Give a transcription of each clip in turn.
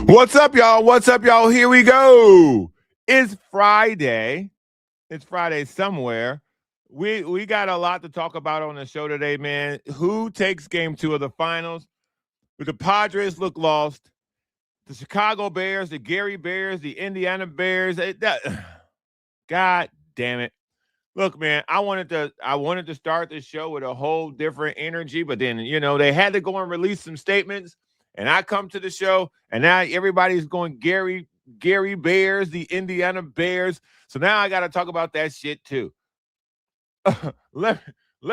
What's up, y'all? What's up, y'all? Here we go. It's Friday. It's Friday somewhere. We got a lot to talk about on the show today, man. Who takes game 2 of the finals? The Padres look lost. The Chicago Bears, the Gary Bears, the Indiana Bears. God damn it. Look, man, I wanted to start the show with a whole different energy, but then, they had to go and release some statements. And I come to the show, and now everybody's going Gary Bears, the Indiana Bears. So now I got to talk about that shit too. Let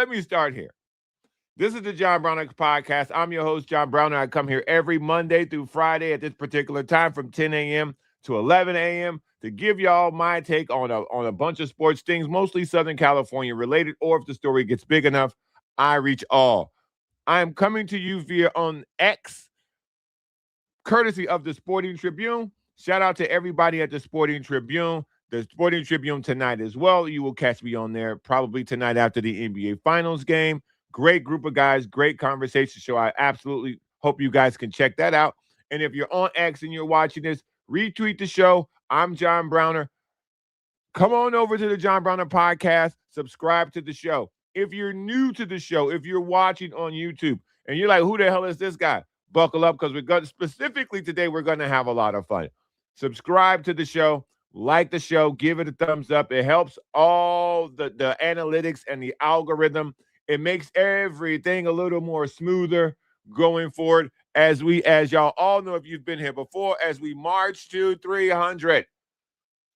me start here. This is the John Browner Podcast. I'm your host, John Browner. I come here every Monday through Friday at this particular time from 10 a.m. to 11 a.m. to give y'all my take on a bunch of sports things, mostly Southern California related, or if the story gets big enough, I reach all. I am coming to you via on X, courtesy of the Sporting Tribune. Shout out to everybody at the Sporting Tribune. The Sporting Tribune tonight as well. You will catch me on there probably tonight after the NBA Finals game. Great group of guys, great conversation show. I absolutely hope you guys can check that out. And if you're on X and you're watching this, retweet the show. I'm John Browner. Come on over to the John Browner Podcast. Subscribe to the show. If you're new to the show, if you're watching on YouTube and you're like, who the hell is this guy? Buckle up, because specifically today, we're going to have a lot of fun. Subscribe to the show, like the show, give it a thumbs up. It helps all the analytics and the algorithm. It makes everything a little more smoother going forward as y'all all know, if you've been here before, as we march to 300. I'm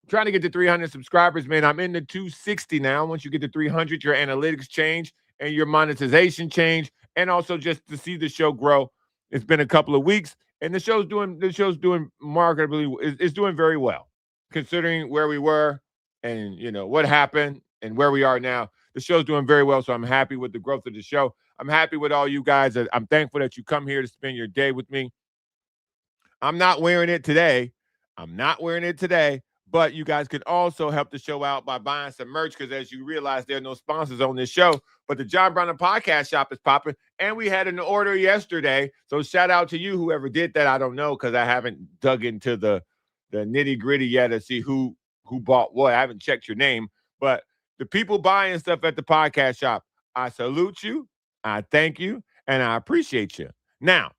trying to get to 300 subscribers, man. I'm in the 260 now. Once you get to 300, your analytics change and your monetization change, and also just to see the show grow. It's been a couple of weeks, and the show's doing markedly. It's doing very well, considering where we were and what happened and where we are now. The show's doing very well, so I'm happy with the growth of the show. I'm happy with all you guys. I'm thankful that you come here to spend your day with me. I'm not wearing it today. But you guys can also help the show out by buying some merch, because as you realize, there are no sponsors on this show, but the John Browner Podcast shop is popping, and we had an order yesterday. So shout out to you, whoever did that. I don't know, because I haven't dug into the nitty-gritty yet to see who bought what. I haven't checked your name, but the people buying stuff at the podcast shop, I salute you, I thank you, and I appreciate you. Now,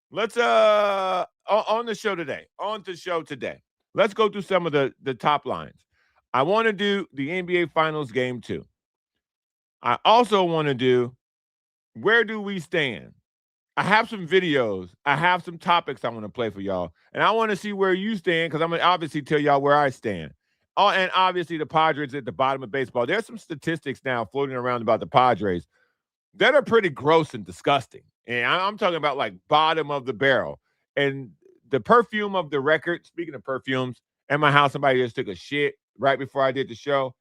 let's on the show today. Let's go through some of the top lines. I want to do the NBA Finals Game 2. I also want to do where do we stand. I have some videos. I have some topics I want to play for y'all. And I want to see where you stand, because I'm going to obviously tell y'all where I stand. Oh, and obviously the Padres at the bottom of baseball. There's some statistics now floating around about the Padres that are pretty gross and disgusting. And I'm talking about like bottom of the barrel. And the perfume of the record, speaking of perfumes, at my house, somebody just took a shit right before I did the show.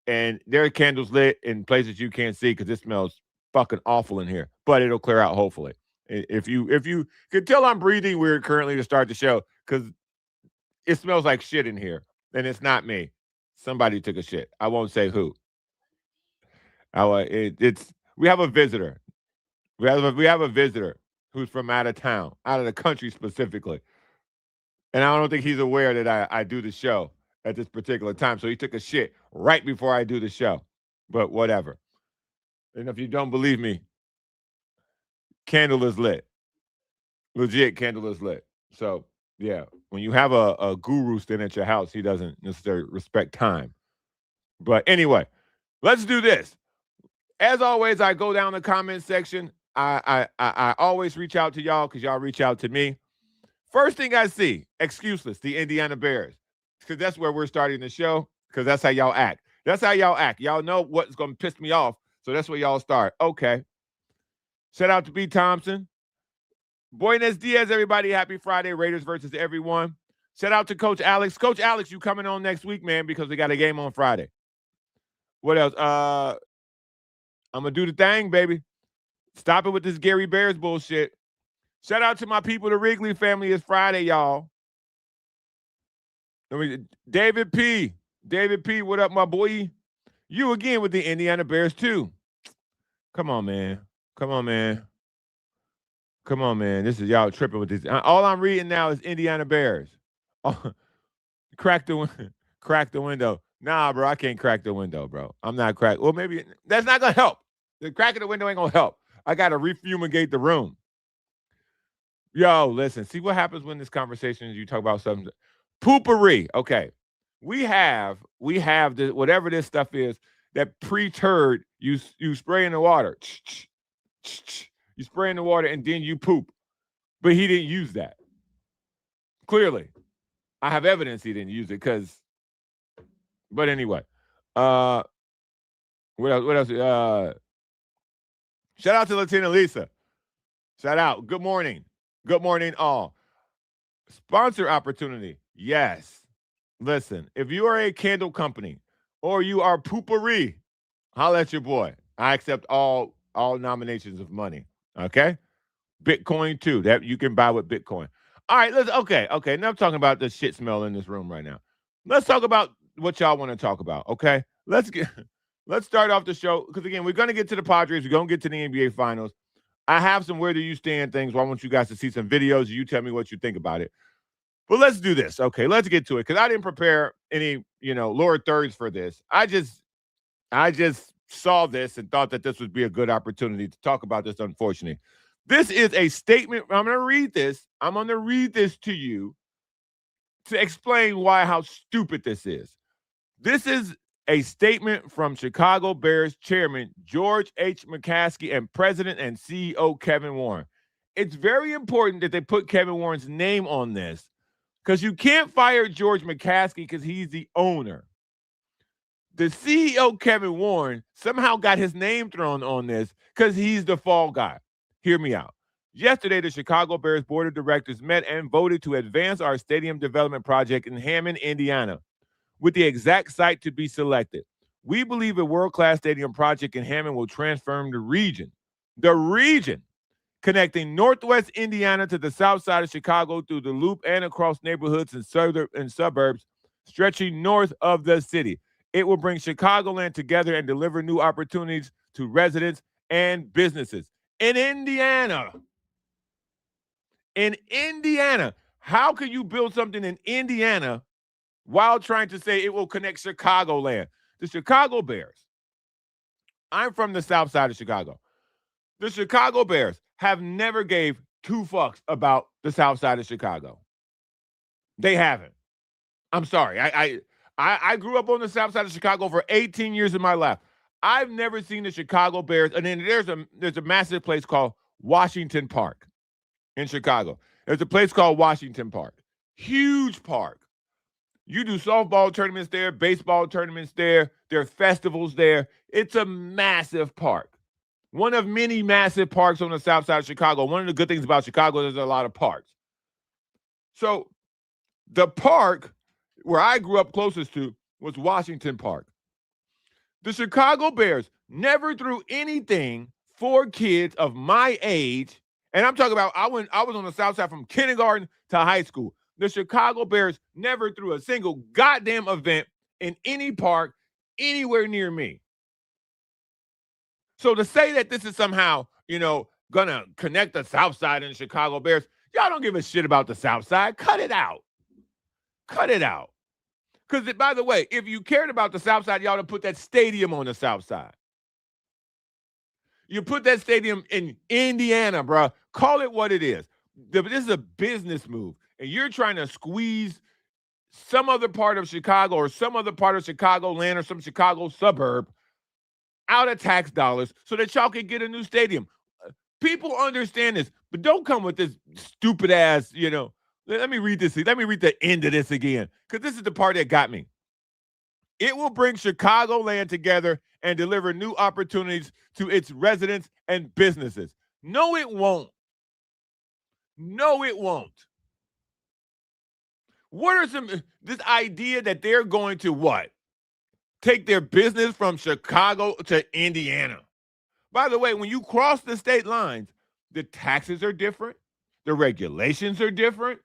And there are candles lit in places you can't see because it smells fucking awful in here. But it'll clear out, hopefully. If you could tell I'm breathing weird currently to start the show, because it smells like shit in here. And it's not me. Somebody took a shit. I won't say who. We have a visitor. We have a visitor who's from out of town, out of the country specifically. And I don't think he's aware that I do the show at this particular time. So he took a shit right before I do the show. But whatever. And if you don't believe me, candle is lit. Legit candle is lit. So, yeah, when you have a guru staying at your house, he doesn't necessarily respect time. But anyway, let's do this. As always, I go down the comment section. I always reach out to y'all because y'all reach out to me. First thing I see, excuseless, the Indiana Bears. Because that's where we're starting the show, because that's how y'all act. Y'all know what's going to piss me off, so that's where y'all start. Okay. Shout out to B. Thompson. Buenos dias, everybody. Happy Friday. Raiders versus everyone. Shout out to Coach Alex. Coach Alex, you coming on next week, man, because we got a game on Friday. What else? I'm going to do the thing, baby. Stop it with this Gary Bears bullshit. Shout out to my people, the Wrigley family. It's Friday, y'all. David P. What up, my boy? You again with the Indiana Bears too. Come on, man. Come on, man. Come on, man. This is y'all tripping with this. All I'm reading now is Indiana Bears. Oh, crack the crack the window. Nah, bro, I can't crack the window, bro. I'm not crack. Well, maybe that's not gonna help. The crack of the window ain't gonna help. I gotta refumigate the room. Yo, listen. See what happens when this conversation is you talk about something. Poopery. Okay, we have this whatever this stuff is that pre-turd you spray in the water. You spray in the water and then you poop. But he didn't use that. Clearly, I have evidence he didn't use it because. But anyway, uh, what else? What else? Shout out to Latina Lisa. Shout out. Good morning. Good morning, all. Sponsor opportunity. Yes. Listen, if you are a candle company or you are poopery, holla at your boy. I accept all nominations of money. Okay. Bitcoin too. That you can buy with Bitcoin. All right, let's okay. Now I'm talking about the shit smell in this room right now. Let's talk about what y'all want to talk about. Okay. Let's start off the show. Because again, we're gonna get to the Padres, we're gonna get to the NBA finals. I have some where do you stand things. I want you guys to see some videos. You tell me what you think about it. But let's do this. Okay, let's get to it. Because I didn't prepare any, lower thirds for this. I just saw this and thought that this would be a good opportunity to talk about this, unfortunately. This is a statement. I'm going to read this. I'm going to read this to you to explain how stupid this is. This is a statement from Chicago Bears chairman George H. McCaskey and president and CEO Kevin Warren. It's very important that they put Kevin Warren's name on this because you can't fire George McCaskey because he's the owner. The CEO, Kevin Warren, somehow got his name thrown on this because he's the fall guy. Hear me out. Yesterday, the Chicago Bears Board of Directors met and voted to advance our stadium development project in Hammond, Indiana, with the exact site to be selected. We believe a world-class stadium project in Hammond will transform the region, connecting northwest Indiana to the south side of Chicago through the loop and across neighborhoods and suburbs stretching north of the city. It will bring Chicagoland together and deliver new opportunities to residents and businesses. In Indiana, how can you build something in Indiana while trying to say it will connect Chicagoland? The Chicago Bears, I'm from the south side of Chicago. The Chicago Bears have never gave two fucks about the south side of Chicago. They haven't. I'm sorry. I grew up on the south side of Chicago for 18 years of my life. I've never seen the Chicago Bears. And then there's a massive place called Washington Park in Chicago. There's a place called Washington Park. Huge park. You do softball tournaments there, baseball tournaments there. There are festivals there. It's a massive park. One of many massive parks on the south side of Chicago. One of the good things about Chicago is there's a lot of parks. So the park where I grew up closest to was Washington Park. The Chicago Bears never threw anything for kids of my age, and I'm talking about I was on the south side from kindergarten to high school. The Chicago Bears never threw a single goddamn event in any park anywhere near me. So to say that this is somehow, gonna connect the south side and the Chicago Bears, y'all don't give a shit about the south side. Cut it out. Cut it out. Because, by the way, if you cared about the south side, y'all would put that stadium on the south side. You put that stadium in Indiana, bro. Call it what it is. This is a business move. And you're trying to squeeze some other part of Chicago or some other part of Chicagoland or some Chicago suburb out of tax dollars so that y'all can get a new stadium. People understand this, but don't come with this stupid ass, Let me read this. Let me read the end of this again, because this is the part that got me. It will bring Chicagoland together and deliver new opportunities to its residents and businesses. No, it won't. No, it won't. This idea that they're going to what? Take their business from Chicago to Indiana. By the way, when you cross the state lines, the taxes are different. The regulations are different.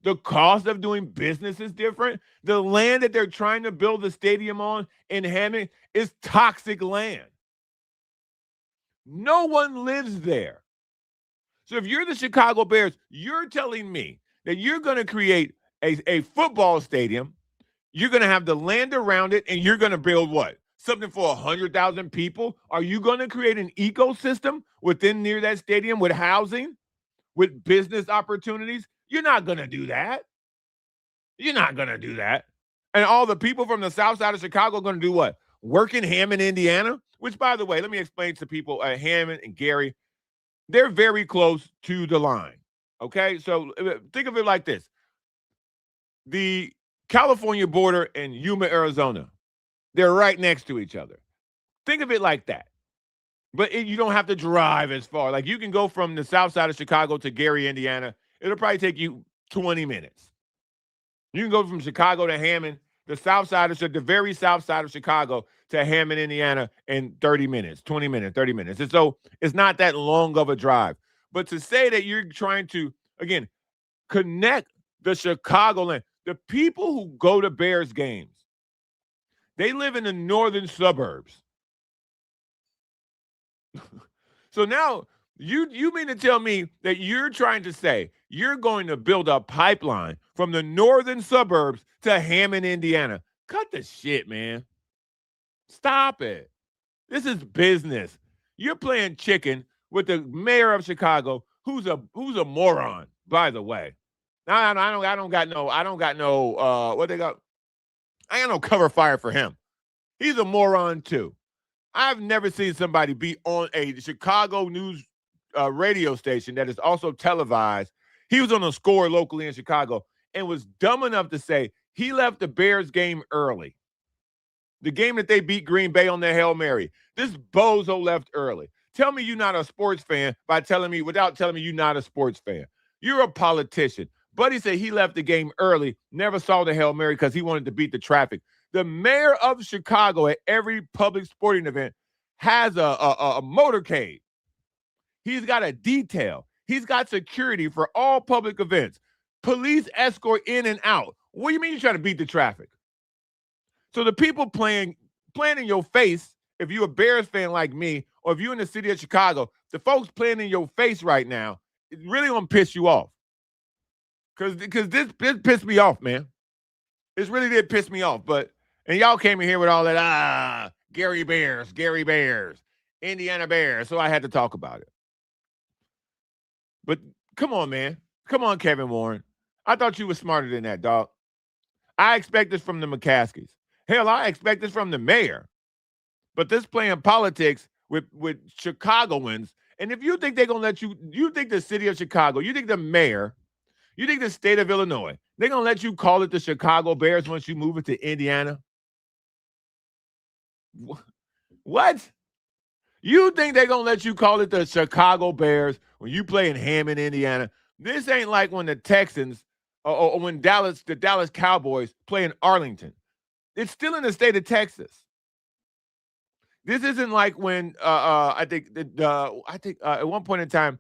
The cost of doing business is different. The land that they're trying to build the stadium on in Hammond is toxic land. No one lives there. So if you're the Chicago Bears, you're telling me that you're going to create a football stadium, you're going to have the land around it, and you're going to build what? Something for 100,000 people? Are you going to create an ecosystem within near that stadium with housing, with business opportunities? You're not going to do that. You're not going to do that. And all the people from the south side of Chicago are going to do what? Work in Hammond, Indiana? Which, by the way, let me explain to people, Hammond and Gary, they're very close to the line. Okay? So think of it like this. The California border and Yuma, Arizona, they're right next to each other. Think of it like that. But you don't have to drive as far. Like you can go from the south side of Chicago to Gary, Indiana. It'll probably take you 20 minutes. You can go from Chicago to Hammond, the very south side of Chicago to Hammond, Indiana in 30 minutes, 20 minutes, 30 minutes. And so it's not that long of a drive. But to say that you're trying to, again, connect the Chicagoland, the people who go to Bears games, they live in the northern suburbs. So now you mean to tell me that you're trying to say you're going to build a pipeline from the northern suburbs to Hammond, Indiana? Cut the shit, man. Stop it. This is business. You're playing chicken with the mayor of Chicago, who's a moron, by the way. I don't got no what they got. I got no cover fire for him. He's a moron too. I've never seen somebody be on a Chicago news radio station that is also televised. He was on a score locally in Chicago and was dumb enough to say he left the Bears game early. The game that they beat Green Bay on their Hail Mary. This bozo left early. Tell me you're not a sports fan without telling me you're not a sports fan. You're a politician. Buddy said he left the game early, never saw the Hail Mary because he wanted to beat the traffic. The mayor of Chicago at every public sporting event has a motorcade. He's got a detail. He's got security for all public events. Police escort in and out. What do you mean you're trying to beat the traffic? So the people playing in your face, if you're a Bears fan like me, or if you're in the city of Chicago, the folks playing in your face right now, it's really going to piss you off. Because this pissed me off, man. This really did piss me off. And y'all came in here with all that, Gary Bears, Indiana Bears. So I had to talk about it. But come on, man. Come on, Kevin Warren. I thought you were smarter than that, dog. I expect this from the McCaskies. Hell, I expect this from the mayor. But this playing politics with Chicagoans, and if you think they're going to let you think the city of Chicago, you think the mayor, you think the state of Illinois, they're going to let you call it the Chicago Bears once you move it to Indiana? What? You think they're going to let you call it the Chicago Bears when you play in Hammond, Indiana? This ain't like when the Texans or when the Dallas Cowboys play in Arlington. It's still in the state of Texas. This isn't like when I think at one point in time,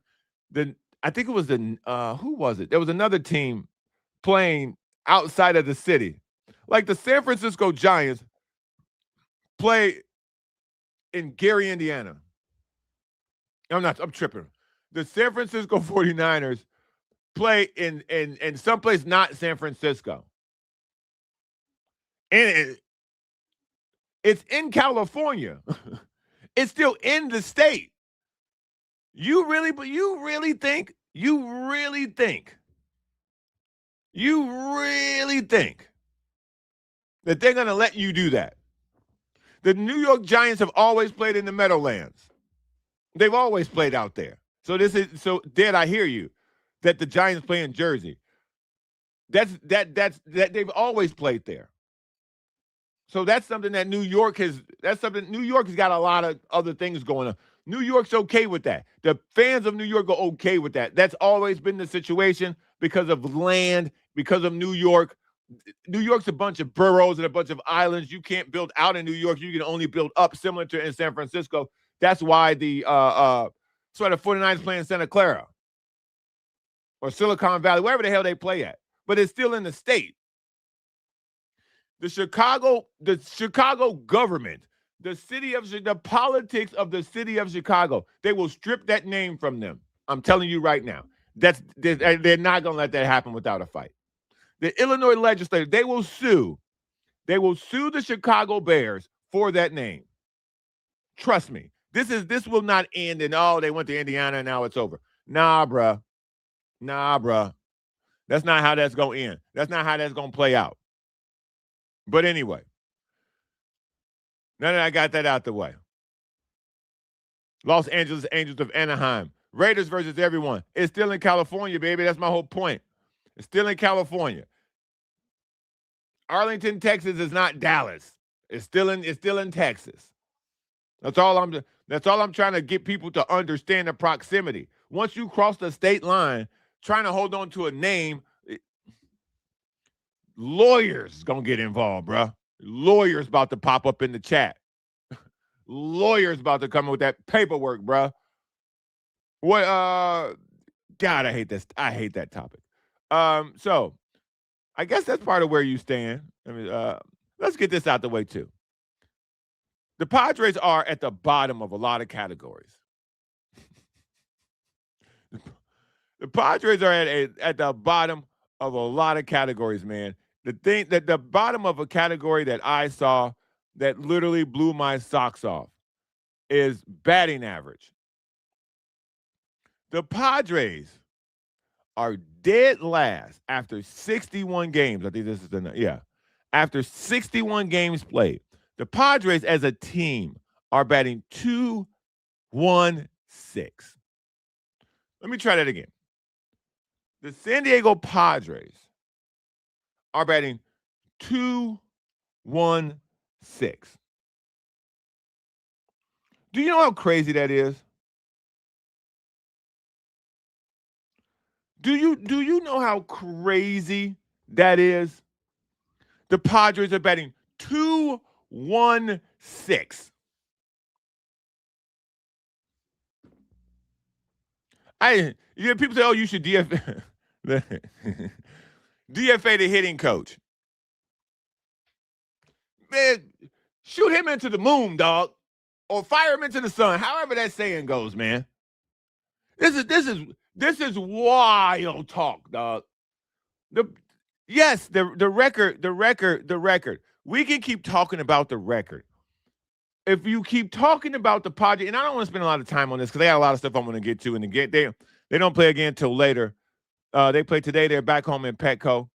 I think it was who was it? There was another team playing outside of the city. Like the San Francisco Giants play in Gary, Indiana. I'm tripping. The San Francisco 49ers play in someplace not San Francisco. And it's in California. It's still in the state. You really think that they're going to let you do that? The New York Giants have always played in the Meadowlands. They've always played out there. So Dad, I hear you that the Giants play in Jersey. That's they've always played there. So that's something that New York has got a lot of other things going on. New York's okay with that. The fans of New York are okay with that. That's always been the situation because of land, because of New York. New York's a bunch of boroughs and a bunch of islands. You can't build out in New York. You can only build up, similar to in San Francisco. That's why the 49ers play in Santa Clara or Silicon Valley, wherever the hell they play at. but it's still in the state. The Chicago government, the politics of the city of Chicago, they will strip that name from them. I'm telling you right now. They're not going to let that happen without a fight. The Illinois legislature, they will sue. They will sue the Chicago Bears for that name. Trust me. This will not end in, oh, they went to Indiana and now it's over. Nah, bruh. That's not how that's going to end. That's not how that's going to play out. But anyway, now that I got that out the way, Los Angeles Angels of Anaheim, Raiders versus everyone. It's still in California, baby. That's my whole point. It's still in California. Arlington, Texas is not Dallas. It's still in Texas. That's all I'm trying to get people to understand, the proximity. Once you cross the state line, trying to hold on to a name, lawyers gonna get involved, bro. Lawyers about to pop up in the chat. Lawyers about to come with that paperwork, bro. What? God, I hate this. I hate that topic. So I guess that's part of where you stand. I mean, let's get this out the way too. The Padres are at the bottom of a lot of categories. The Padres are at the bottom of a lot of categories, man. The thing that the bottom of a category that I saw that literally blew my socks off is batting average. The Padres are dead last after 61 games. I think this is after 61 games played. The Padres as a team are batting 2-1-6. Let me try that again. The San Diego Padres are batting 2-1-6. Do you know how crazy that is? Do you know how crazy that is? The Padres are batting 2-1-6. People say, oh, you should DFA. DFA the hitting coach. Man, shoot him into the moon, dog. Or fire him into the sun. However that saying goes, man. This is wild talk, dog. The record. We can keep talking about the record. If you keep talking about the Padres, and I don't want to spend a lot of time on this because they got a lot of stuff I want to get to, and they don't play again until later. They play today. They're back home in Petco.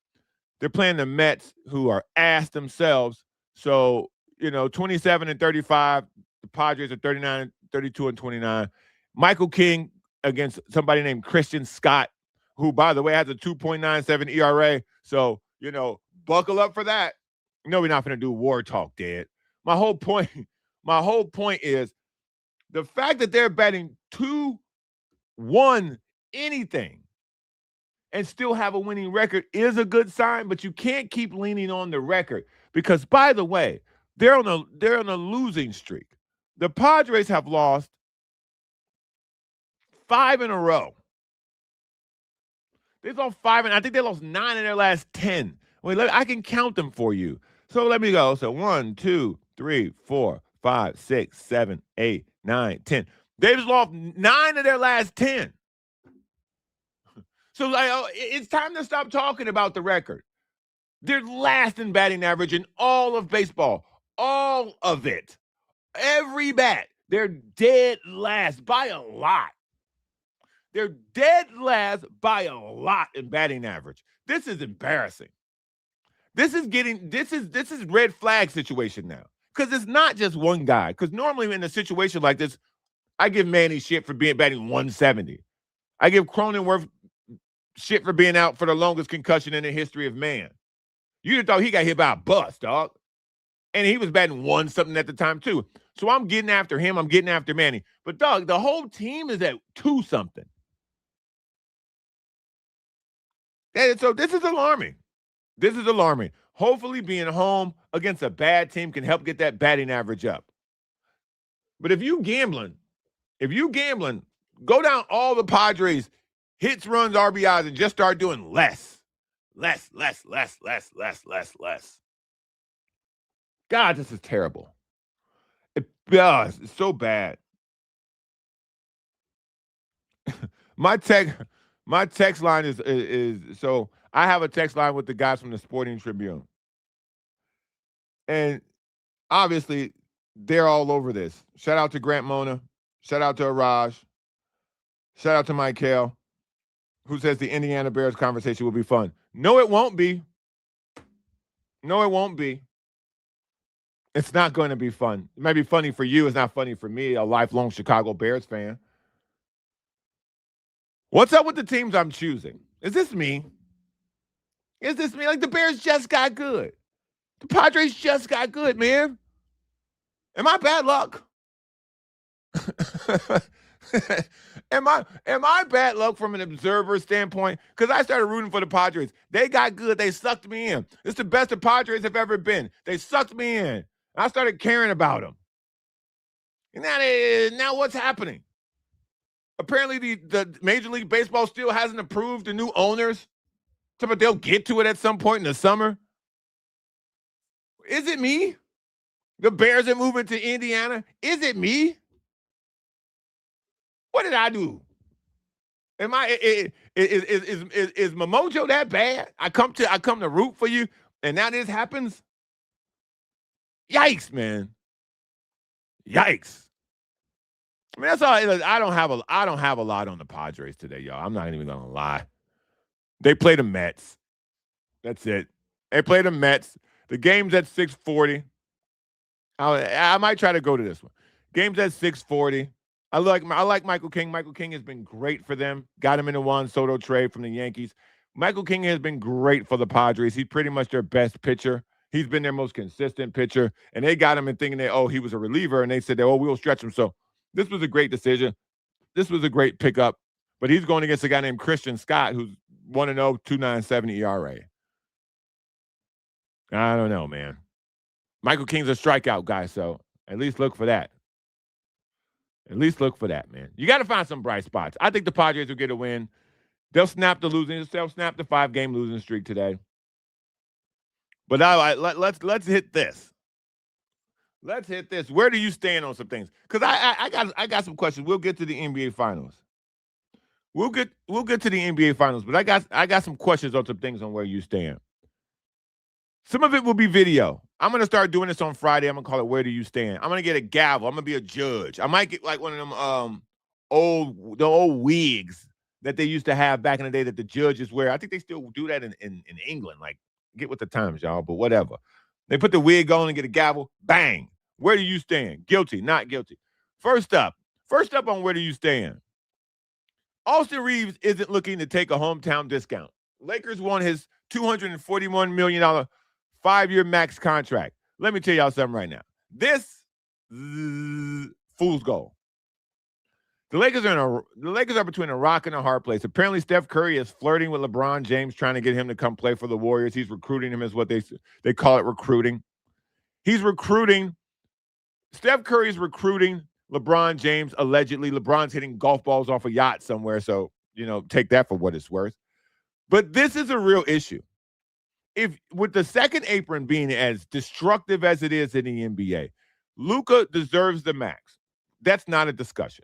They're playing the Mets, who are ass themselves. So, 27-35. The Padres are 39, 32, and 29. Michael King against somebody named Christian Scott, who, by the way, has a 2.97 ERA. So, buckle up for that. No, we're not going to do war talk, Dad. My whole point is the fact that they're batting 2-1 anything and still have a winning record is a good sign, but you can't keep leaning on the record because, by the way, they're on a losing streak. The Padres have lost 5 in a row. They've lost 5, and I think they lost 9 in their last 10. Wait, I can count them for you. So let me go. So 1, 2, 3, 4, 5, 6, 7, 8, 9, 10. They've lost 9 of their last 10. So it's time to stop talking about the record. They're last in batting average in all of baseball. All of it. Every bat. They're dead last by a lot. They're dead last by a lot in batting average. This is embarrassing. This is red flag situation now. Because it's not just one guy. Because normally in a situation like this, I give Manny shit for batting 170. I give Cronenworth shit for being out for the longest concussion in the history of man. You'd have thought he got hit by a bus, dog. And he was batting 1-something at the time, too. So I'm getting after him. I'm getting after Manny. But, dog, the whole team is at 2-something. And so this is alarming. This is alarming. Hopefully being home against a bad team can help get that batting average up. But if you gambling, go down all the Padres hits, runs, RBIs, and just start doing less. Less. God, this is terrible. It's so bad. My text line is so I have a text line with the guys from the Sporting Tribune. And obviously they're all over this. Shout out to Grant Mona. Shout out to Araj. Shout out to Michael, who says the Indiana Bears conversation will be fun. No, it won't be. No, it won't be. It's not going to be fun. It might be funny for you. It's not funny for me, a lifelong Chicago Bears fan. What's up with the teams I'm choosing? Is this me? Is this me? Like, the Bears just got good. The Padres just got good, man. Am I bad luck? Am I bad luck from an observer standpoint? Because I started rooting for the Padres. They got good. They sucked me in. It's the best the Padres have ever been. They sucked me in. I started caring about them. And now what's happening? Apparently the Major League Baseball still hasn't approved the new owners. But they'll get to it at some point in the summer. Is it me? The Bears are moving to Indiana. Is it me? What did I do? Am I is my mojo that bad? I come to root for you, and now this happens. Yikes, man! Yikes! I mean, that's all. I don't have a lot on the Padres today, y'all. I'm not even gonna lie. They play the Mets. That's it. They play the Mets. The game's at 6:40. I might try to go to this one. Game's at 6:40. I like Michael King. Michael King has been great for them. Got him in the Juan Soto trade from the Yankees. Michael King has been great for the Padres. He's pretty much their best pitcher. He's been their most consistent pitcher. And they got him in thinking that, he was a reliever. And they said, we'll stretch him. So this was a great decision. This was a great pickup. But he's going against a guy named Christian Scott, who's 1-0, 2.97 ERA. I don't know, man. Michael King's a strikeout guy, so at least look for that. At least look for that, man. You got to find some bright spots. I think the Padres will get a win. They'll snap the 5-game losing streak today. But let's hit this. Let's hit this. Where do you stand on some things? Because I got some questions. We'll get to the NBA Finals. We'll get to the NBA Finals, but I got some questions on some things on where you stand. Some of it will be video. I'm going to start doing this on Friday. I'm going to call it Where Do You Stand? I'm going to get a gavel. I'm going to be a judge. I might get like one of them old wigs that they used to have back in the day that the judges wear. I think they still do that in England. Like, get with the times, y'all, but whatever. They put the wig on and get a gavel. Bang. Where do you stand? Guilty, not guilty. First up on Where Do You Stand? Austin Reeves isn't looking to take a hometown discount. Lakers won his $241 million 5-year max contract. Let me tell y'all something right now. This fool's goal. The Lakers are between a rock and a hard place. Apparently, Steph Curry is flirting with LeBron James, trying to get him to come play for the Warriors. He's recruiting him, is what they call it, recruiting. He's recruiting. Steph Curry's recruiting LeBron James, allegedly. LeBron's hitting golf balls off a yacht somewhere, so, take that for what it's worth. But this is a real issue. If with the second apron being as destructive as it is in the NBA, Luka deserves the max. That's not a discussion.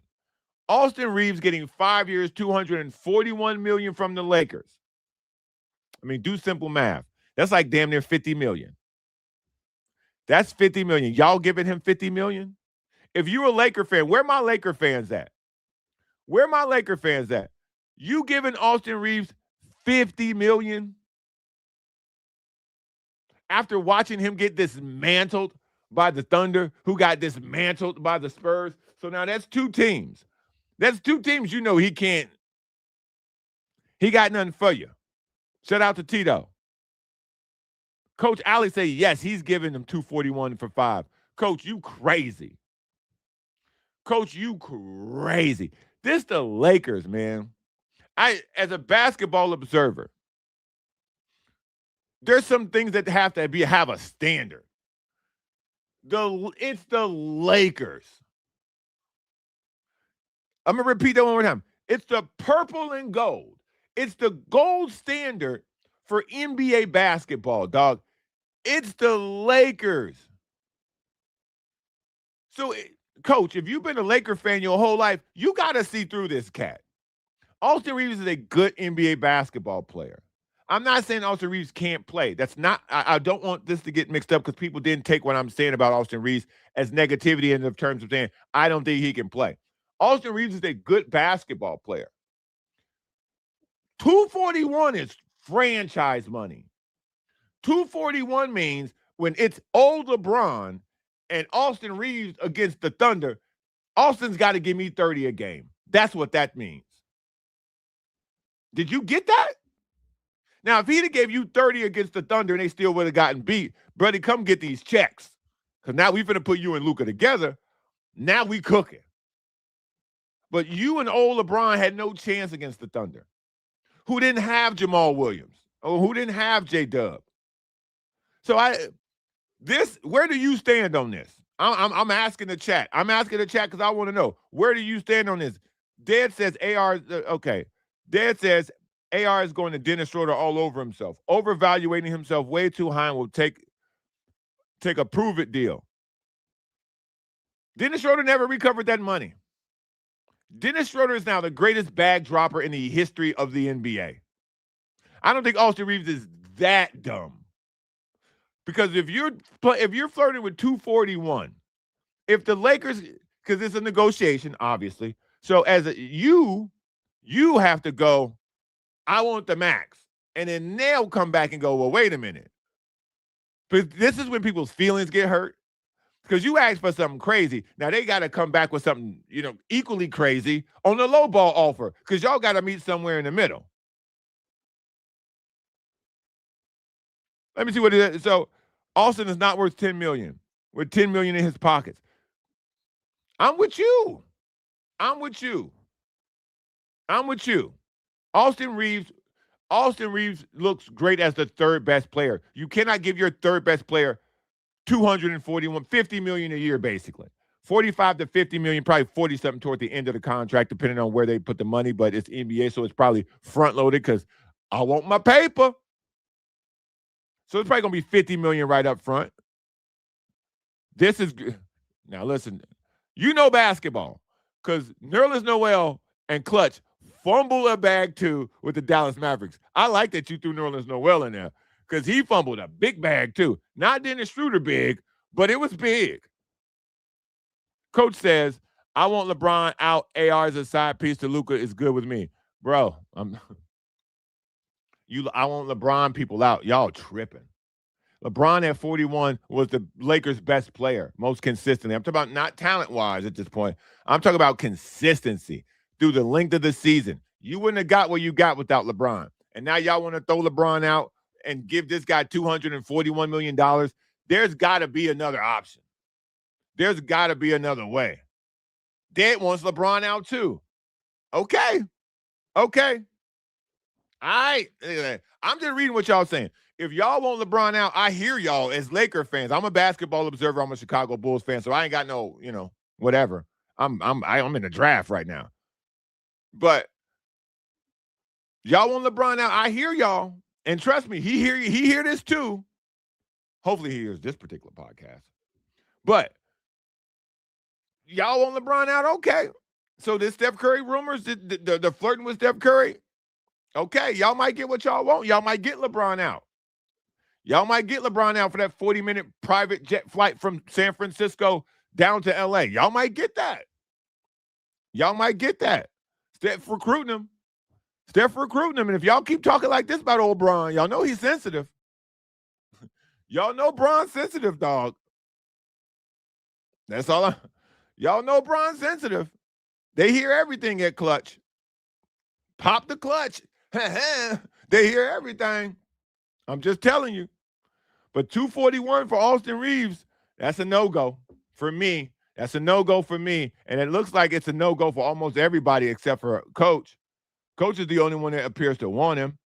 Austin Reeves getting 5 years, $241 million from the Lakers. I mean, do simple math. That's like damn near $50 million. That's $50 million. Y'all giving him $50 million? If you're a Laker fan, where my Laker fans at? Where my Laker fans at? You giving Austin Reeves $50 million? After watching him get dismantled by the Thunder, who got dismantled by the Spurs. So now that's two teams. That's two teams he can't. He got nothing for you. Shout out to Tito. Coach Ali say, yes, he's giving them $241 for 5. Coach, you crazy. Coach, you crazy. This the Lakers, man. As a basketball observer, there's some things that have a standard. It's the Lakers. I'm going to repeat that one more time. It's the purple and gold. It's the gold standard for NBA basketball, dog, it's the Lakers. So, Coach, if you've been a Laker fan your whole life, you got to see through this cat. Austin Reeves is a good NBA basketball player. I'm not saying Austin Reeves can't play. That's not, I don't want this to get mixed up because people didn't take what I'm saying about Austin Reeves as negativity in the terms of saying, I don't think he can play. Austin Reeves is a good basketball player. 241 is franchise money. 241 means when it's old LeBron and Austin Reeves against the Thunder, Austin's got to give me 30 a game. That's what that means. Did you get that? Now, if he'd have gave you 30 against the Thunder and they still would have gotten beat, buddy, come get these checks. Because now we finna put you and Luka together. Now we cooking. But you and old LeBron had no chance against the Thunder, who didn't have Jamal Williams or who didn't have J-Dub. So where do you stand on this? I'm asking the chat. I'm asking the chat because I want to know, where do you stand on this? Dad says AR, okay. Dad says AR is going to Dennis Schroeder all over himself, overvaluating himself way too high and will take a prove-it deal. Dennis Schroeder never recovered that money. Dennis Schroeder is now the greatest bag dropper in the history of the NBA. I don't think Austin Reeves is that dumb. Because if you're flirting with 241, if the Lakers, because it's a negotiation, obviously. So you have to go, I want the max. And then they'll come back and go, well, wait a minute. But this is when people's feelings get hurt. Because you asked for something crazy. Now they got to come back with something, equally crazy on the low ball offer. Because y'all got to meet somewhere in the middle. Let me see what it is. So Austin is not worth $10 million, with $10 million in his pockets. I'm with you. Austin Reeves looks great as the third best player. You cannot give your third best player $50 million a year, basically. 45 to 50 million, probably 40 something toward the end of the contract, depending on where they put the money, but it's NBA, so it's probably front loaded because I want my paper. So it's probably going to be 50 million right up front. This is now listen, basketball because Nerlens Noel and Clutch fumbled a bag too with the Dallas Mavericks. I like that you threw Nerlens Noel in there because he fumbled a big bag too. Not Dennis Schroeder big, but it was big. Coach says, I want LeBron out. AR as a side piece to Luka is good with me. Bro, I want LeBron people out. Y'all tripping. LeBron at 41 was the Lakers' best player, most consistently. I'm talking about not talent-wise at this point. I'm talking about consistency through the length of the season. You wouldn't have got what you got without LeBron. And now y'all want to throw LeBron out and give this guy $241 million. There's got to be another option. There's got to be another way. Dad wants LeBron out too. Okay. All right. I'm just reading what y'all saying. If y'all want LeBron out, I hear y'all as Laker fans. I'm a basketball observer. I'm a Chicago Bulls fan, so I ain't got no, whatever. I'm in the draft right now. But y'all want LeBron out. I hear y'all. And trust me, he hear this too. Hopefully he hears this particular podcast. But y'all want LeBron out? Okay. So this Steph Curry rumors, the flirting with Steph Curry, okay, y'all might get what y'all want. Y'all might get LeBron out. Y'all might get LeBron out for that 40-minute private jet flight from San Francisco down to L.A. Y'all might get that. Steph recruiting him. And if y'all keep talking like this about old Bron, y'all know he's sensitive. Y'all know Bron's sensitive, dog. That's all. Y'all know Bron's sensitive. They hear everything at Clutch. Pop the clutch. They hear everything. I'm just telling you. But 241 for Austin Reeves, that's a no-go for me. That's a no-go for me. And it looks like it's a no-go for almost everybody except for Coach. Coach is the only one that appears to want him.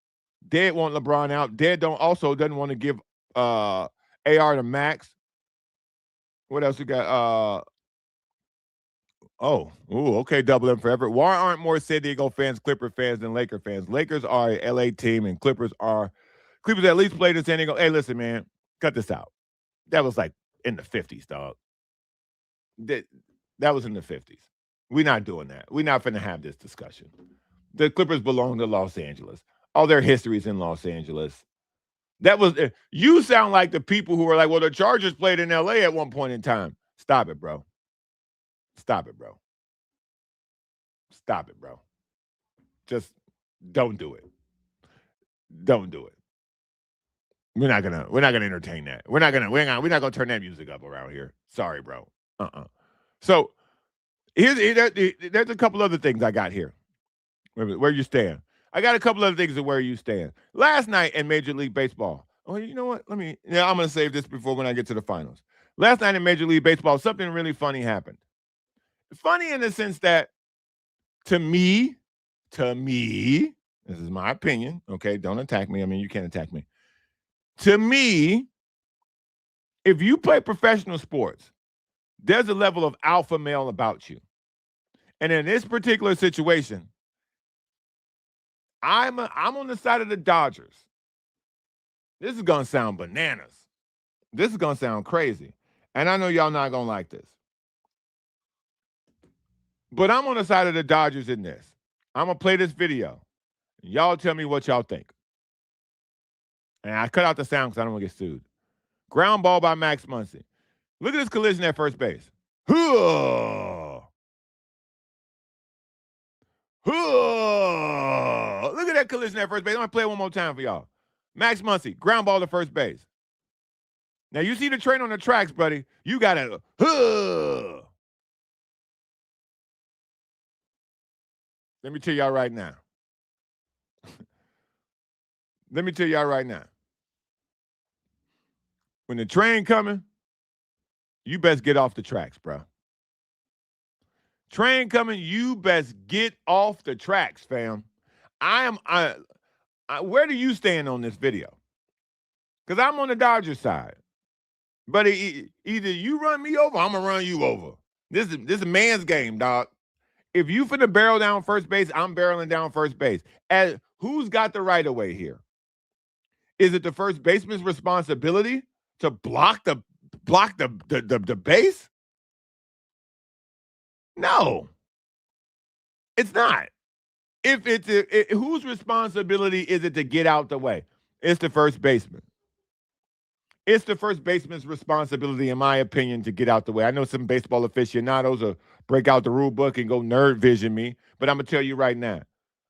Dad want LeBron out. Dad doesn't want to give AR to Max. What else we got? Okay, double M forever. Why aren't more San Diego fans Clipper fans than Laker fans? Lakers are a LA team and Clippers are Clippers at least played in San Diego. Hey, listen, man, cut this out. That was like in the 50s, dog. That was in the 50s. We're not doing that. We're not finna have this discussion. The Clippers belong to Los Angeles. All their history's in Los Angeles. That was you sound like the people who were like, well, the Chargers played in LA at one point in time. Stop it, bro. Stop it, bro. Stop it, bro. Just don't do it. Don't do it. We're not gonna entertain that. We're not gonna turn that music up around here. Sorry, bro. So there's a couple other things I got here. Where you stand. I got a couple other things of where you stand. Last night in Major League Baseball. Oh, you know what? I'm gonna save this before when I get to the finals. Last night in Major League Baseball, something really funny happened. Funny in the sense that to me, this is my opinion. Okay, don't attack me. I mean, you can't attack me. To me, if you play professional sports, there's a level of alpha male about you. And in this particular situation, I'm on the side of the Dodgers. This is going to sound bananas. This is going to sound crazy. And I know y'all not going to like this. But I'm on the side of the Dodgers in this. I'm going to play this video. Y'all tell me what y'all think. And I cut out the sound because I don't want to get sued. Ground ball by Max Muncy. Look at this collision at first base. Look at that collision at first base. I'm going to play it one more time for y'all. Max Muncy, ground ball to first base. Now, you see the train on the tracks, buddy. You got to, Let me tell y'all right now. When the train coming, you best get off the tracks, bro. Train coming, you best get off the tracks, fam. Where do you stand on this video? Because I'm on the Dodgers side. But either you run me over, I'm going to run you over. This is a man's game, dog. If you finna barrel down first base, I'm barreling down first base. Who's got the right of way here? Is it the first baseman's responsibility to block the base? No, it's not. Whose responsibility is it to get out the way? It's the first baseman. It's the first baseman's responsibility, in my opinion, to get out the way. I know some baseball aficionados will break out the rule book and go nerd vision me, but I'm going to tell you right now,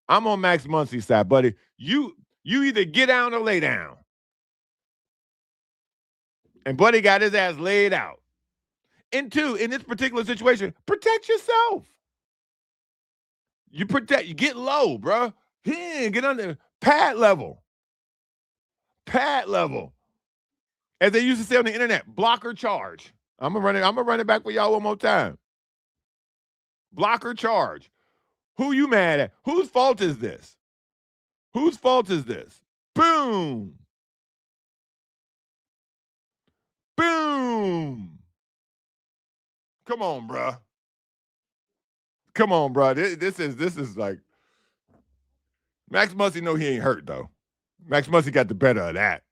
I'm on Max Muncy's side, buddy. You either get down or lay down. And buddy got his ass laid out. And two, in this particular situation, protect yourself. You get low, bro. Get under pad level. As they used to say on the internet, block or charge. I'm gonna run it back for y'all one more time. Block or charge. Who you mad at? Whose fault is this? Boom. Come on, bro. This is like Max Muncy know he ain't hurt, though. Max Muncy got the better of that.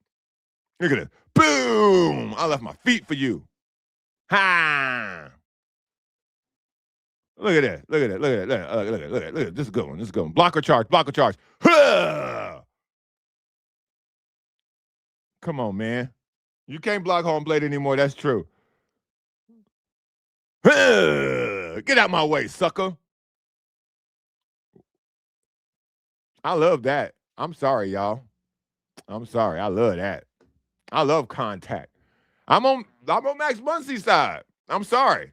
Look at it. Boom! I left my feet for you. Ha! Look at that. Look at that. This is good one. Block or charge. Huh! Come on, man. You can't block home plate anymore. That's true. Get out my way, sucker. I love that. I'm sorry, y'all. I love that. I love contact. I'm on Max Muncy's side. I'm sorry.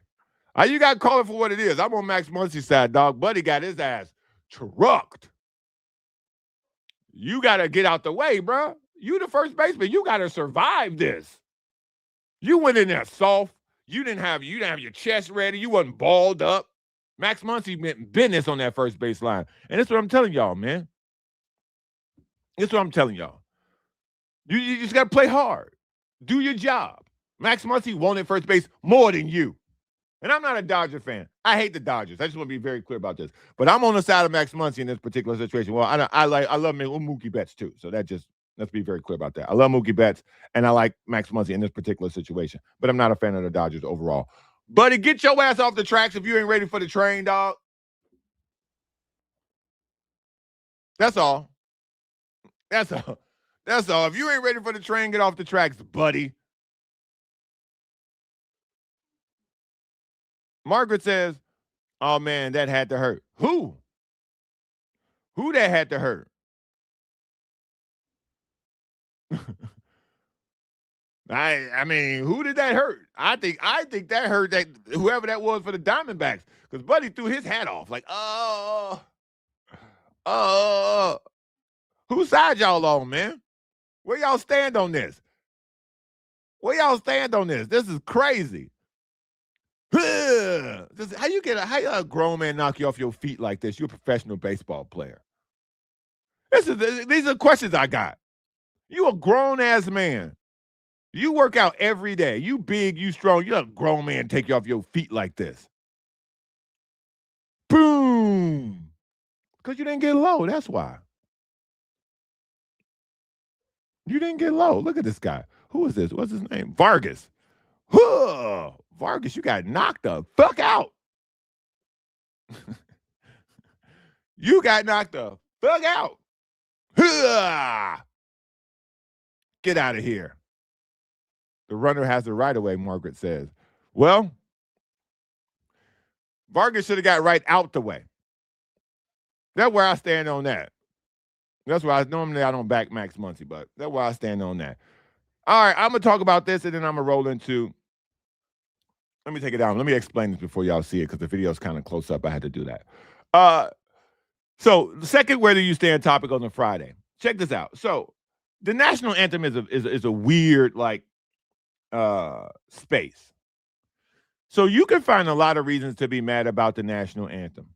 You got to call it for what it is. I'm on Max Muncy's side, dog. Buddy got his ass trucked. You got to get out the way, bro. You the first baseman. You got to survive this. You went in there soft. You didn't have your chest ready. You wasn't balled up. Max Muncy meant business on that first base line. And that's what I'm telling y'all, man. That's what I'm telling y'all. You just got to play hard. Do your job. Max Muncy wanted first base more than you. And I'm not a Dodger fan. I hate the Dodgers. I just want to be very clear about this. But I'm on the side of Max Muncy in this particular situation. Well, I love Mookie Betts too. So that's Let's be very clear about that. I love Mookie Betts, and I like Max Muncy in this particular situation, but I'm not a fan of the Dodgers overall. Buddy, get your ass off the tracks if you ain't ready for the train, dog. That's all. That's all. That's all. If you ain't ready for the train, get off the tracks, buddy. Margaret says, oh, man, that had to hurt. Who? Who that had to hurt? I mean, who did that hurt? I think that hurt that whoever that was for the Diamondbacks, because Buddy threw his hat off like, whose side y'all on, man? Where y'all stand on this? Where y'all stand on this? This is crazy. How you a grown man knock you off your feet like this? You're a professional baseball player. These are questions I got. You a grown ass man. You work out every day. You big, you strong. You're a grown man take you off your feet like this. Boom. Because you didn't get low. That's why. You didn't get low. Look at this guy. Who is this? What's his name? Vargas. Vargas, you got knocked the fuck out. You got knocked the fuck out. Get out of here. The runner has the right of way, Margaret says. Well, Vargas should have got right out the way. That's where I stand on that. That's why normally I don't back Max Muncy, but that's why I stand on that. All right, I'm going to talk about this, and then I'm going to roll into, let me take it down. Let me explain this before y'all see it, because the video is kind of close up. I had to do that. So the second where do you stand topic on the Friday. Check this out. So the national anthem is a weird, like, space. So you can find a lot of reasons to be mad about the national anthem.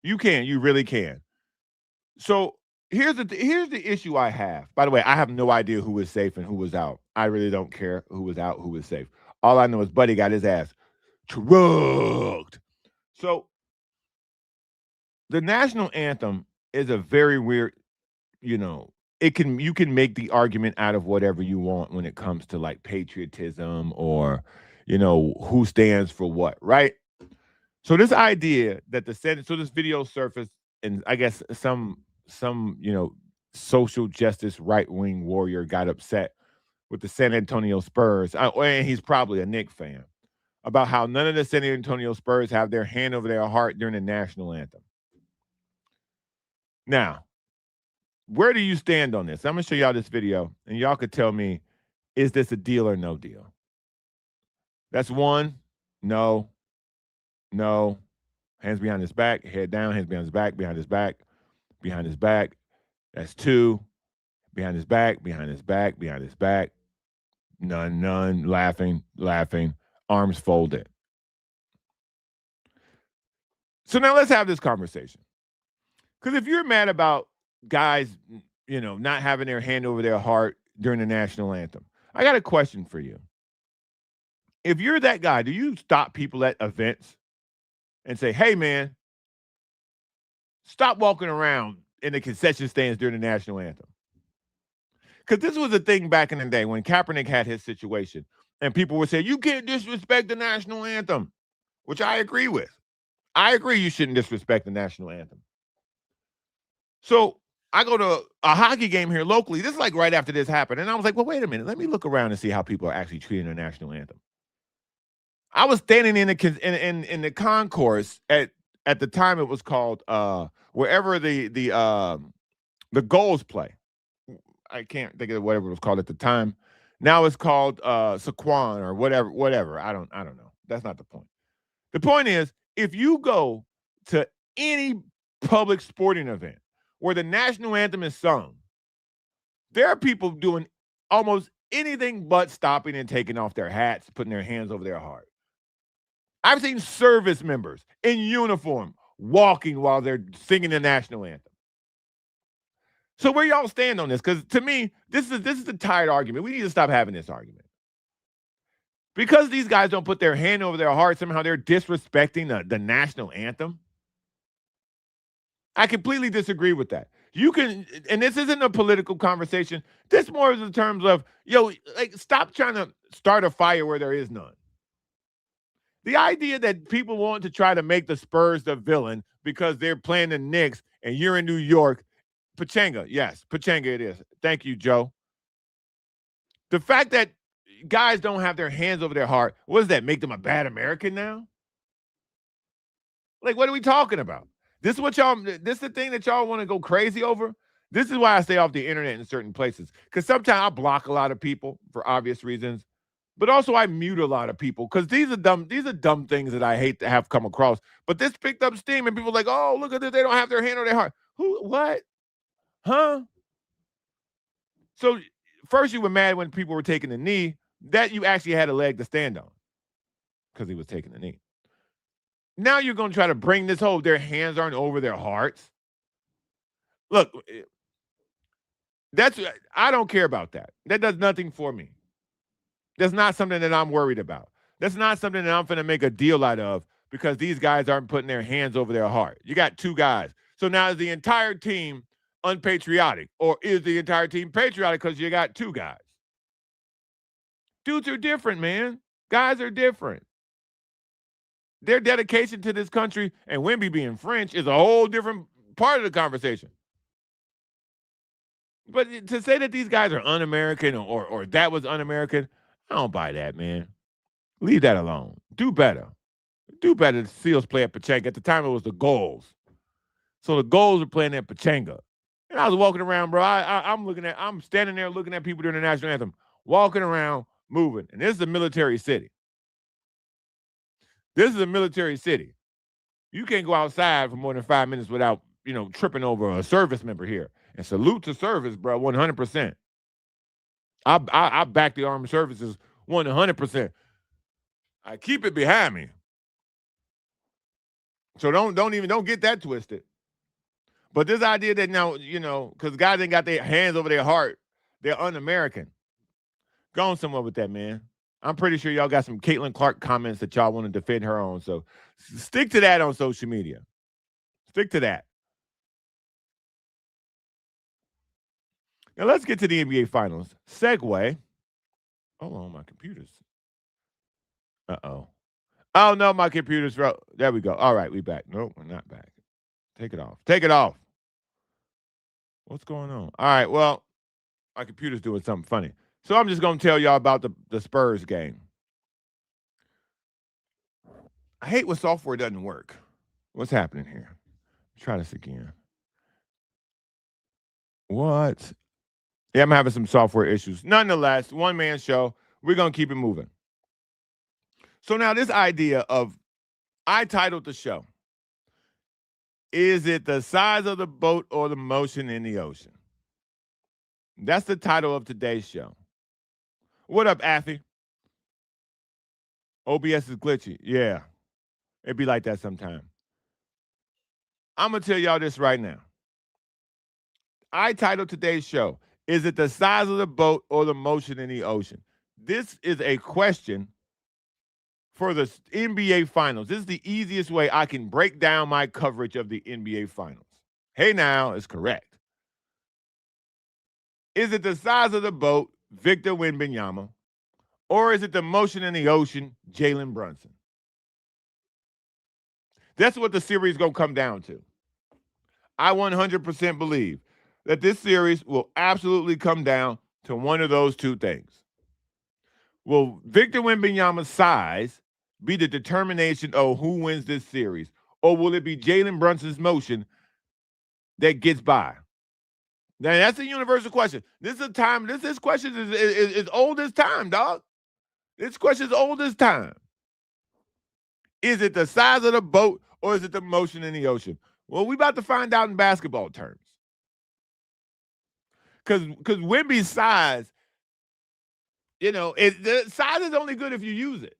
You really can. So here's the issue I have. By the way, I have no idea who was safe and who was out. I really don't care who was out, who was safe. All I know is Buddy got his ass trucked. So the national anthem is a very weird, you can make the argument out of whatever you want when it comes to like patriotism or, who stands for what, right? So this idea that this video surfaced, and I guess some social justice right-wing warrior got upset with the San Antonio Spurs, and he's probably a Knicks fan, about how none of the San Antonio Spurs have their hand over their heart during the national anthem. Now, where do you stand on this? I'm going to show y'all this video, and y'all could tell me, is this a deal or no deal? That's one. No. Hands behind his back, head down, hands behind his back, behind his back, behind his back. That's two. Behind his back, behind his back, behind his back. None, laughing, arms folded. So now let's have this conversation. Because if you're mad about guys, not having their hand over their heart during the national anthem, I got a question for you. If you're that guy, do you stop people at events and say, hey, man, stop walking around in the concession stands during the national anthem? Because this was a thing back in the day when Kaepernick had his situation, and people would say, you can't disrespect the national anthem, which I agree with. I agree you shouldn't disrespect the national anthem. So I go to a hockey game here locally. This is like right after this happened. And I was like, well, wait a minute. Let me look around and see how people are actually treating the national anthem. I was standing in the concourse at the time. It was called wherever the goals play. I can't think of whatever it was called at the time. Now it's called Saquon or whatever. I don't know. That's not the point. The point is, if you go to any public sporting event where the national anthem is sung, there are people doing almost anything but stopping and taking off their hats, putting their hands over their heart. I've seen service members in uniform walking while they're singing the national anthem. So where y'all stand on this? Because to me, this is a tired argument. We need to stop having this argument. Because these guys don't put their hand over their heart, somehow they're disrespecting the national anthem. I completely disagree with that. You can, and this isn't a political conversation. This more is in terms of, like, stop trying to start a fire where there is none. The idea that people want to try to make the Spurs the villain because they're playing the Knicks and you're in New York, Pachanga, yes, Pachanga it is. Thank you, Joe. The fact that guys don't have their hands over their heart, what does that make them a bad American now? Like, what are we talking about? This is the thing that y'all want to go crazy over? This is why I stay off the internet in certain places. Because sometimes I block a lot of people for obvious reasons. But also I mute a lot of people because these are dumb things that I hate to have come across. But this picked up steam and people are like, oh, look at this. They don't have their hand on their heart. Who, what? Huh? So first you were mad when people were taking the knee, that you actually had a leg to stand on because he was taking the knee. Now you're going to try to bring this whole their hands aren't over their hearts. Look, I don't care about that. That does nothing for me. That's not something that I'm worried about. That's not something that I'm going to make a deal out of because these guys aren't putting their hands over their heart. You got two guys. So now is the entire team unpatriotic, or is the entire team patriotic because you got two guys? Dudes are different, man. Guys are different. Their dedication to this country and Wemby being French is a whole different part of the conversation. But to say that these guys are un-American or that was un-American, I don't buy that, man. Leave that alone. Do better. Do better. The Seals play at Pachanga. At the time, it was the Goals. So the Goals were playing at Pachanga. And I was walking around, bro. I'm standing there looking at people during the national anthem, walking around, moving. And this is a military city. This is a military city. You can't go outside for more than 5 minutes without, tripping over a service member here. And salute to service, bro, 100%. I back the armed services 100%. I keep it behind me. So don't get that twisted. But this idea that now, because guys ain't got their hands over their heart, they're un-American. Go on somewhere with that, man. I'm pretty sure y'all got some Caitlin Clark comments that y'all want to defend her on. So stick to that on social media. Stick to that. Now let's get to the NBA Finals. Segue. Hold on, my computer's. Uh-oh. Oh, no, my computer's. There we go. All right, we back. Nope, we're not back. Take it off. Take it off. What's going on? All right, well, my computer's doing something funny. So I'm just going to tell y'all about the Spurs game. I hate when software doesn't work. What's happening here? Try this again. What? Yeah, I'm having some software issues. Nonetheless, one-man show. We're going to keep it moving. So now this idea of, I titled the show, is it the size of the boat or the motion in the ocean? That's the title of today's show. What up, Affy? OBS is glitchy. Yeah. It'd be like that sometime. I'm going to tell y'all this right now. I titled today's show, is it the size of the boat or the motion in the ocean? This is a question for the NBA Finals. This is the easiest way I can break down my coverage of the NBA Finals. Hey now is correct. Is it the size of the boat, Victor Wembanyama, or is it the motion in the ocean, Jalen Brunson? That's what the series is going to come down to. I 100% believe that this series will absolutely come down to one of those two things. Will Victor Wembanyama's size be the determination of who wins this series? Or will it be Jalen Brunson's motion that gets by? Now, that's a universal question. This question is old as time, dog. This question is old as time. Is it the size of the boat or is it the motion in the ocean? Well, we're about to find out in basketball terms. Because Wemby's size, the size is only good if you use it.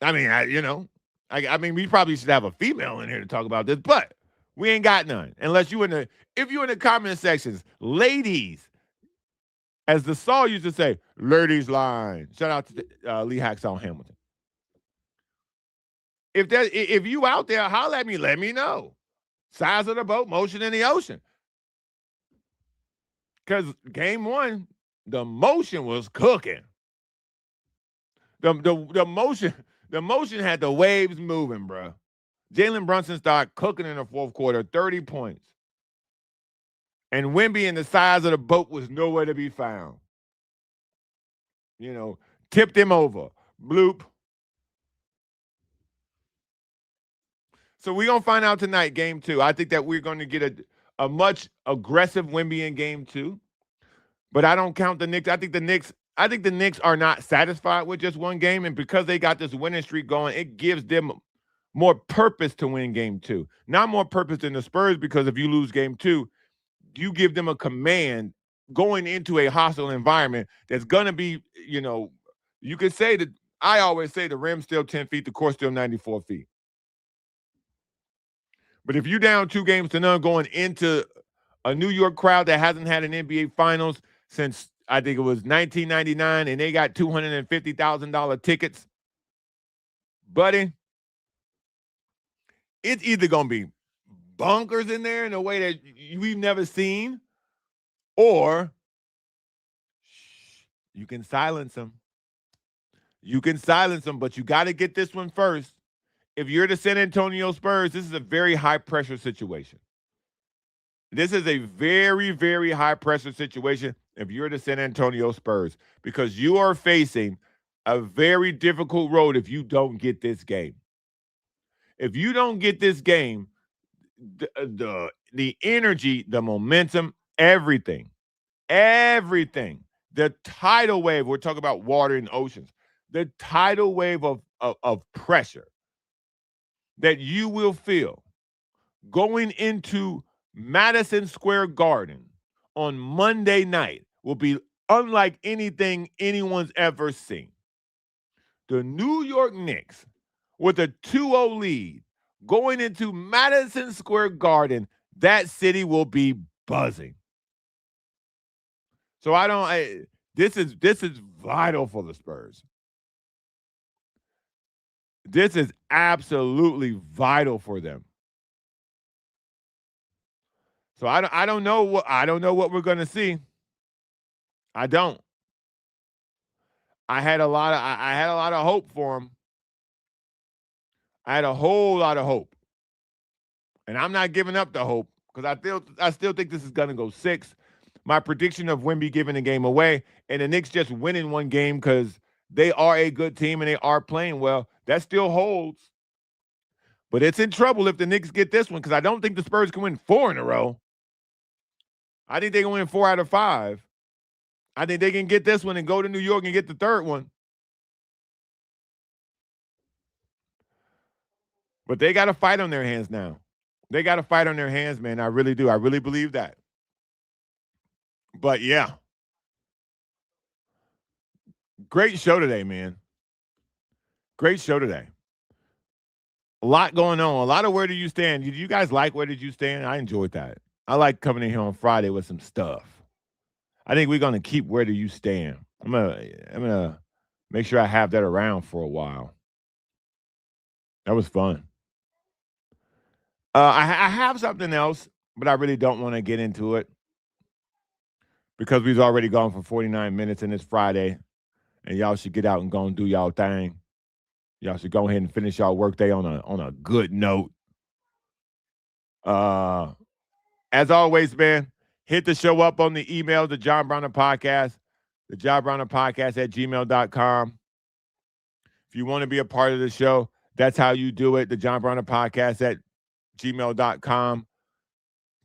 I mean, we probably should have a female in here to talk about this, but we ain't got none. Unless if you're in the comment sections, ladies, as the Saw used to say, ladies line. Shout out to Lee Hacksaw Hamilton. If you out there, holler at me, let me know. Size of the boat, motion in the ocean. Because game one, the motion was cooking. The motion had the waves moving, bro. Jalen Brunson started cooking in the fourth quarter, 30 points. And Wemby and the size of the boat was nowhere to be found. Tipped him over. Bloop. So we're going to find out tonight, game two. I think that we're going to get a much aggressive Wemby in game two. But I don't count the Knicks. I think the Knicks are not satisfied with just one game. And because they got this winning streak going, it gives them more purpose to win game two. Not more purpose than the Spurs, because if you lose game two, you give them a command going into a hostile environment that's going to be, you could say that, I always say the rim's still 10 feet, the court's still 94 feet. But if you're down 2-0 going into a New York crowd that hasn't had an NBA Finals since, I think it was 1999, and they got $250,000 tickets, buddy, it's either going to be bonkers in there in a way that we've never seen, or you can silence them. You can silence them, but you got to get this one first. If you're the San Antonio Spurs, this is a very high-pressure situation. This is a very, very high-pressure situation if you're the San Antonio Spurs, because you are facing a very difficult road if you don't get this game. If you don't get this game, the energy, the momentum, everything, the tidal wave, we're talking about water and oceans, the tidal wave of pressure that you will feel going into Madison Square Garden on Monday night will be unlike anything anyone's ever seen. The New York Knicks, with a 2-0 lead, going into Madison Square Garden, that city will be buzzing. So this is vital for the Spurs. This is absolutely vital for them. So I don't know what we're going to see. I don't. I had a lot of hope for them. I had a whole lot of hope. And I'm not giving up the hope, because I still think this is going to go 6. My prediction of Wemby giving the game away and the Knicks just winning one game because they are a good team and they are playing well, that still holds. But it's in trouble if the Knicks get this one, because I don't think the Spurs can win 4 in a row. I think they can win 4 out of 5. I think they can get this one and go to New York and get the third one. But they got a fight on their hands now. They got a fight on their hands, man. I really do. I really believe that. But, yeah. Great show today, man. Great show today. A lot going on. A lot of Where Do You Stand. Did you guys like Where Did You Stand? I enjoyed that. I like coming in here on Friday with some stuff. I think we're going to keep Where Do You Stand. I'm gonna make sure I have that around for a while. That was fun. I have something else, but I really don't want to get into it because we've already gone for 49 minutes and it's Friday, and y'all should get out and go and do y'all thing. Y'all should go ahead and finish y'all workday on a good note. As always, man, hit the show up on the email, the John Browner Podcast, the John Browner Podcast at gmail.com. If you want to be a part of the show, that's how you do it. The John Browner Podcast at gmail.com.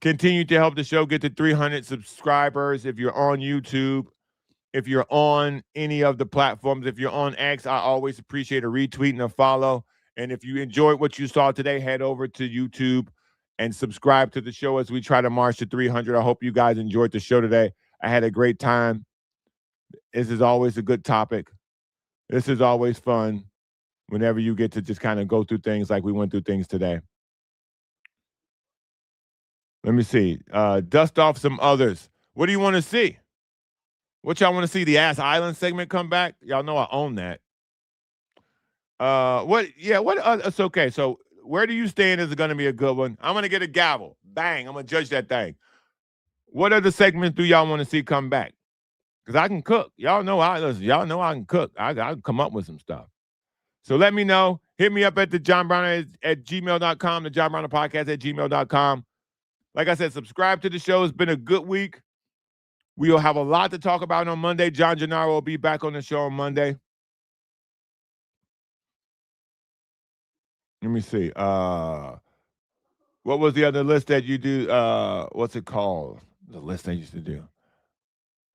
Continue to help the show get to 300 subscribers. If you're on YouTube, if you're on any of the platforms, if you're on X, I always appreciate a retweet and a follow. And if you enjoyed what you saw today, head over to YouTube and subscribe to the show as we try to march to 300. I hope you guys enjoyed the show today. I had a great time. This is always a good topic. This is always fun whenever you get to just kind of go through things like we went through things today. Let me see. Dust off some others. What do you want to see? What y'all want to see? The Ass Island segment come back? Y'all know I own that. It's okay. So Where do you stand? Is it going to be a good one? I'm going to get a gavel. Bang. I'm going to judge that thing. What other segments do y'all want to see come back? Because I can cook. Y'all know y'all know I can cook. I can come up with some stuff. So let me know. Hit me up at the John Browner at gmail.com, the John Browner podcast at gmail.com. Like I said, subscribe to the show. It's been a good week. We will have a lot to talk about on Monday. John Gennaro will be back on the show on Monday. Let me see. What was the other list that you do? What's it called? The list I used to do.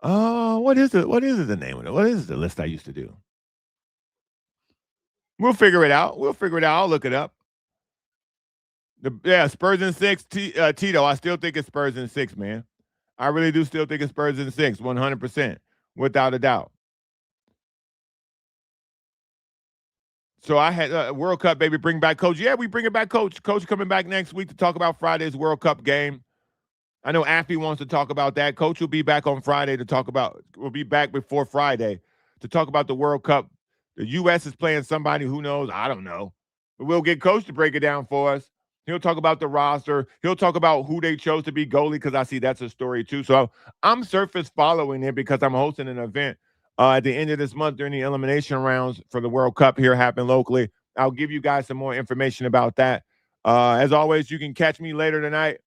What is it? What is it? The name of it? What is the list I used to do? We'll figure it out. I'll look it up. Spurs in 6. Tito, I still think it's Spurs in 6, man. I really do still think it's Spurs in 6, 100%, without a doubt. So I had World Cup, baby, bring back Coach. Yeah, we bring it back, Coach. Coach coming back next week to talk about Friday's World Cup game. I know Affy wants to talk about that. Coach will be back on Friday to talk about, we'll be back before Friday to talk about the World Cup. The U.S. is playing somebody, who knows? I don't know. But we'll get Coach to break it down for us. He'll talk about the roster. He'll talk about who they chose to be goalie, because I see that's a story too. So I'm surface following it because I'm hosting an event at the end of this month during the elimination rounds for the World Cup here happening locally. I'll give you guys some more information about that. As always, you can catch me later tonight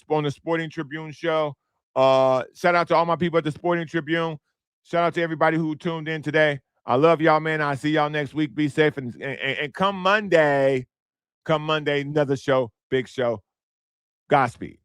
on the Sporting Tribune show. Shout out to all my people at the Sporting Tribune. Shout out to everybody who tuned in today. I love y'all, man. I'll see y'all next week. Be safe. And come Monday, another show, big show. Godspeed.